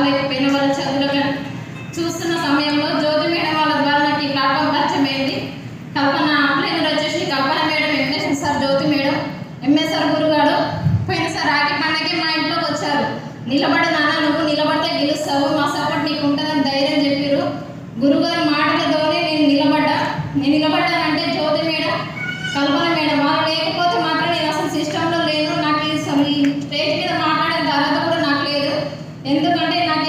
రాలేకపోయిన వాళ్ళ చదువులకు చూస్తున్న సమయంలో జ్యోతి మేడం వాళ్ళ ద్వారా నాకు ఈ ప్లాట్ఫామ్ పరిచయం అయింది. కల్పన అప్లైనర్ వచ్చేసి కల్పన మేడం, ఎంఎస్ సార్ జ్యోతి మేడం, ఎంఎస్ సార్ గురుగారు పోయినసారి రాఖీ పండగకి మా ఇంట్లోకి వచ్చారు. నిలబడి నాన్న, నువ్వు నిలబడితే గెలుస్తావు, మా సపోర్ట్ నీకు ఉంటుందని ధైర్యం చెప్పారు. గురుగారు మాటలతోనే నేను నిలబడ్డానంటే జ్యోతి మేడం, కల్పన మేడం వాళ్ళు లేకపోతే మాత్రం నేను అసలు సిస్టంలో లేను. నాకు ఈ స్టేజ్ మీద మాట్లాడే అర్హత కూడా నాకు లేదు. ఎందుకంటే నాకు